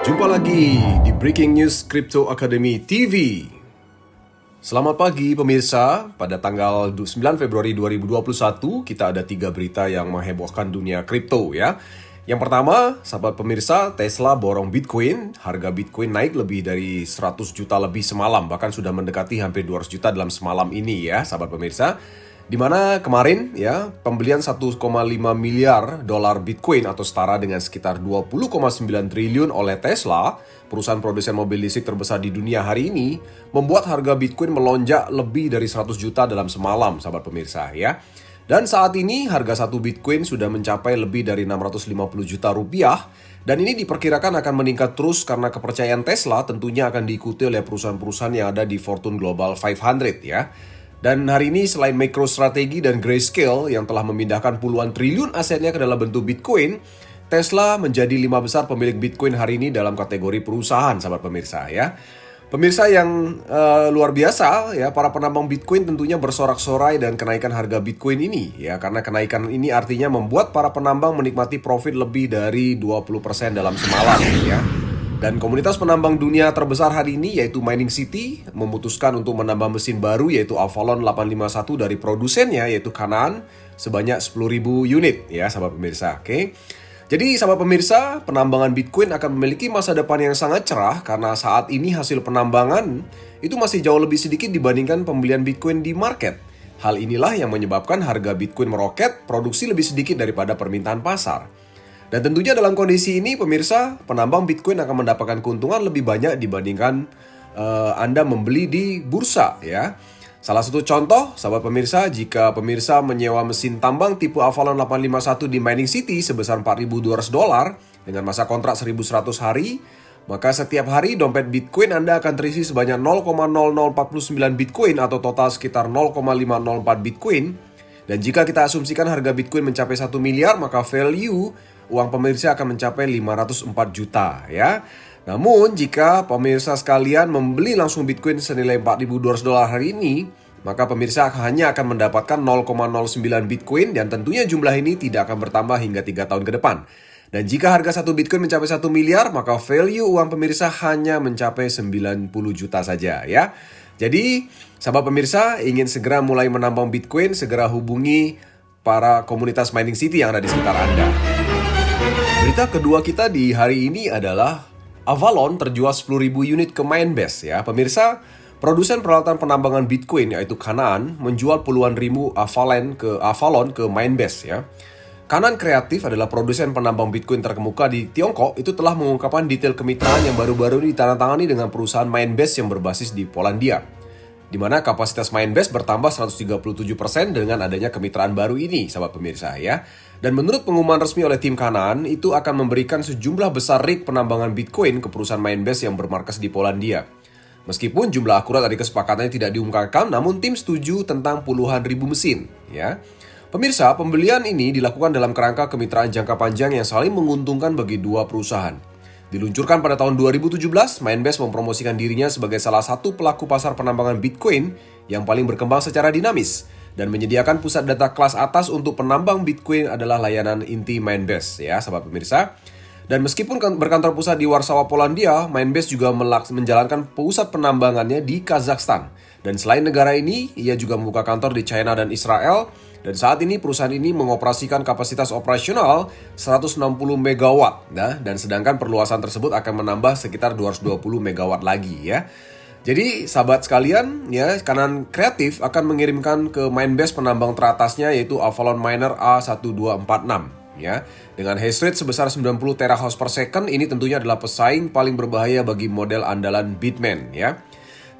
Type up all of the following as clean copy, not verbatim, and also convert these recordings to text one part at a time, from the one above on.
Jumpa lagi di Breaking News Crypto Academy TV. Selamat pagi pemirsa, pada tanggal 9 Februari 2021 kita ada 3 berita yang menghebohkan dunia kripto ya. Yang pertama, sahabat pemirsa, Tesla borong Bitcoin, harga Bitcoin naik lebih dari 100 juta lebih semalam, bahkan sudah mendekati hampir 200 juta dalam semalam ini ya sahabat pemirsa. Di mana kemarin ya pembelian 1,5 miliar dolar Bitcoin atau setara dengan sekitar 20,9 triliun oleh Tesla, perusahaan produsen mobil listrik terbesar di dunia hari ini, membuat harga Bitcoin melonjak lebih dari 100 juta dalam semalam, sahabat pemirsa ya. Dan saat ini harga satu Bitcoin sudah mencapai lebih dari 650 juta rupiah, dan ini diperkirakan akan meningkat terus karena kepercayaan Tesla tentunya akan diikuti oleh perusahaan-perusahaan yang ada di Fortune Global 500 ya. Dan hari ini selain MicroStrategy dan Grayscale yang telah memindahkan puluhan triliun asetnya ke dalam bentuk Bitcoin, Tesla menjadi 5 besar pemilik Bitcoin hari ini dalam kategori perusahaan, sahabat pemirsa ya. Pemirsa yang luar biasa ya, para penambang Bitcoin tentunya bersorak-sorai dan kenaikan harga Bitcoin ini ya, karena kenaikan ini artinya membuat para penambang menikmati profit lebih dari 20% dalam semalam ya. Dan komunitas penambang dunia terbesar hari ini yaitu Mining City memutuskan untuk menambah mesin baru yaitu Avalon 851 dari produsennya yaitu Canaan sebanyak 10.000 unit ya sahabat pemirsa. Oke. Jadi sahabat pemirsa, penambangan Bitcoin akan memiliki masa depan yang sangat cerah karena saat ini hasil penambangan itu masih jauh lebih sedikit dibandingkan pembelian Bitcoin di market. Hal inilah yang menyebabkan harga Bitcoin meroket, produksi lebih sedikit daripada permintaan pasar. Dan tentunya dalam kondisi ini pemirsa, penambang Bitcoin akan mendapatkan keuntungan lebih banyak dibandingkan Anda membeli di bursa ya. Salah satu contoh, sahabat pemirsa, jika pemirsa menyewa mesin tambang tipe Avalon 851 di Mining City sebesar $4.200 dengan masa kontrak 1.100 hari, maka setiap hari dompet Bitcoin Anda akan terisi sebanyak 0,0049 Bitcoin atau total sekitar 0,504 Bitcoin. Dan jika kita asumsikan harga Bitcoin mencapai 1 miliar, maka value uang pemirsa akan mencapai 504 juta ya. Namun jika pemirsa sekalian membeli langsung Bitcoin senilai $4.200 hari ini, maka pemirsa hanya akan mendapatkan 0,09 Bitcoin dan tentunya jumlah ini tidak akan bertambah hingga 3 tahun ke depan. Dan jika harga satu Bitcoin mencapai 1 miliar, maka value uang pemirsa hanya mencapai 90 juta saja ya. Jadi, sahabat pemirsa ingin segera mulai menambang Bitcoin, segera hubungi para komunitas Mining City yang ada di sekitar Anda. Berita kedua kita di hari ini adalah Avalon terjual 10.000 unit ke Minebase ya. Pemirsa, produsen peralatan penambangan Bitcoin yaitu Canaan menjual puluhan ribu Avalon ke Minebase ya. Canaan Kreatif adalah produsen penambang Bitcoin terkemuka di Tiongkok, itu telah mengungkapkan detail kemitraan yang baru-baru ini ditandatangani dengan perusahaan Minebase yang berbasis di Polandia, di mana kapasitas Minebase bertambah 137% dengan adanya kemitraan baru ini, sahabat pemirsa ya. Dan menurut pengumuman resmi oleh tim Canaan, itu akan memberikan sejumlah besar rig penambangan Bitcoin ke perusahaan Minebase yang bermarkas di Polandia. Meskipun jumlah akurat dari kesepakatannya tidak diungkapkan, namun tim setuju tentang puluhan ribu mesin ya. Pemirsa, pembelian ini dilakukan dalam kerangka kemitraan jangka panjang yang saling menguntungkan bagi dua perusahaan. Diluncurkan pada tahun 2017, Minebase mempromosikan dirinya sebagai salah satu pelaku pasar penambangan Bitcoin yang paling berkembang secara dinamis dan menyediakan pusat data kelas atas untuk penambang Bitcoin adalah layanan inti Minebase ya, sahabat pemirsa. Dan meskipun berkantor pusat di Warsawa, Polandia, Minebase juga menjalankan pusat penambangannya di Kazakhstan. Dan selain negara ini, ia juga membuka kantor di China dan Israel. Dan saat ini perusahaan ini mengoperasikan kapasitas operasional 160 MW dan sedangkan perluasan tersebut akan menambah sekitar 220 MW lagi ya. Jadi sahabat sekalian ya, Canaan Kreatif akan mengirimkan ke Minebase penambang teratasnya yaitu Avalon Miner A1246 ya. Dengan hash rate sebesar 90 terahash per second, ini tentunya adalah pesaing paling berbahaya bagi model andalan Bitmain ya.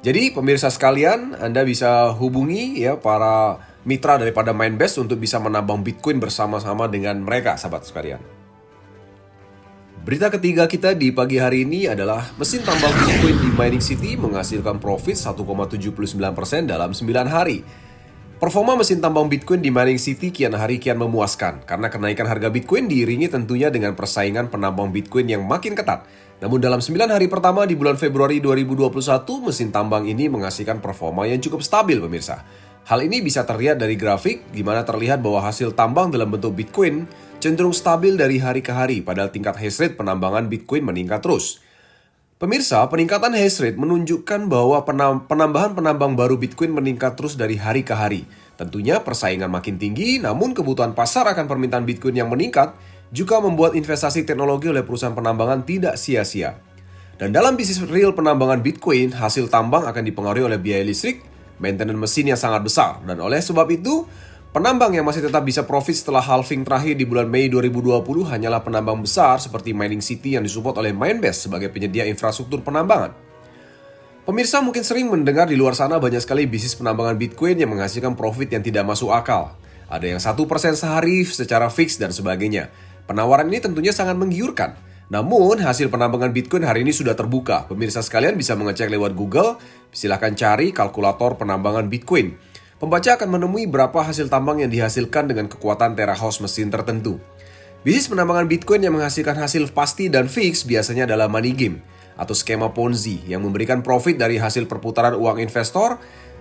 Jadi pemirsa sekalian, Anda bisa hubungi ya para mitra daripada Minebase untuk bisa menambang Bitcoin bersama-sama dengan mereka, sahabat sekalian. Berita ketiga kita di pagi hari ini adalah mesin tambang Bitcoin di Mining City menghasilkan profit 1,79% dalam 9 hari. Performa mesin tambang Bitcoin di Mining City kian memuaskan karena kenaikan harga Bitcoin diiringi tentunya dengan persaingan penambang Bitcoin yang makin ketat. Namun dalam 9 hari pertama di bulan Februari 2021, mesin tambang ini menghasilkan performa yang cukup stabil, pemirsa. Hal ini bisa terlihat dari grafik, di mana terlihat bahwa hasil tambang dalam bentuk Bitcoin cenderung stabil dari hari ke hari, padahal tingkat hash rate penambangan Bitcoin meningkat terus. Pemirsa, peningkatan hash rate menunjukkan bahwa penambahan penambang baru Bitcoin meningkat terus dari hari ke hari. Tentunya persaingan makin tinggi, namun kebutuhan pasar akan permintaan Bitcoin yang meningkat juga membuat investasi teknologi oleh perusahaan penambangan tidak sia-sia. Dan dalam bisnis real penambangan Bitcoin, hasil tambang akan dipengaruhi oleh biaya listrik, maintenance mesin yang sangat besar. Dan oleh sebab itu, penambang yang masih tetap bisa profit setelah halving terakhir di bulan Mei 2020 hanyalah penambang besar seperti Mining City yang disupport oleh Minebase sebagai penyedia infrastruktur penambangan. Pemirsa mungkin sering mendengar di luar sana banyak sekali bisnis penambangan Bitcoin yang menghasilkan profit yang tidak masuk akal. Ada yang 1% sehari secara fix dan sebagainya. Penawaran ini tentunya sangat menggiurkan. Namun, hasil penambangan Bitcoin hari ini sudah terbuka. Pemirsa sekalian bisa mengecek lewat Google, silahkan cari kalkulator penambangan Bitcoin. Pembaca akan menemui berapa hasil tambang yang dihasilkan dengan kekuatan terahash mesin tertentu. Bisnis penambangan Bitcoin yang menghasilkan hasil pasti dan fix biasanya adalah money game atau skema Ponzi yang memberikan profit dari hasil perputaran uang investor,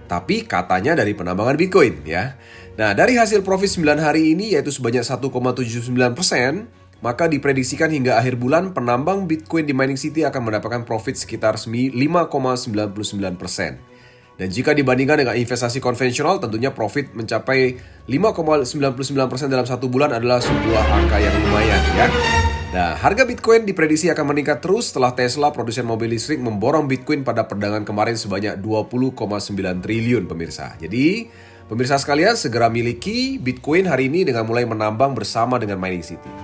tapi katanya dari penambangan Bitcoin ya. Nah, dari hasil profit 9 hari ini yaitu sebanyak 1,79%, maka diprediksikan hingga akhir bulan penambang Bitcoin di Mining City akan mendapatkan profit sekitar 5,99%. Dan jika dibandingkan dengan investasi konvensional, tentunya profit mencapai 5,99% dalam satu bulan adalah sebuah angka yang lumayan ya. Nah, harga Bitcoin diprediksi akan meningkat terus setelah Tesla, produsen mobil listrik, memborong Bitcoin pada perdagangan kemarin sebanyak 20,9 triliun pemirsa. Jadi, pemirsa sekalian segera miliki Bitcoin hari ini dengan mulai menambang bersama dengan Mining City.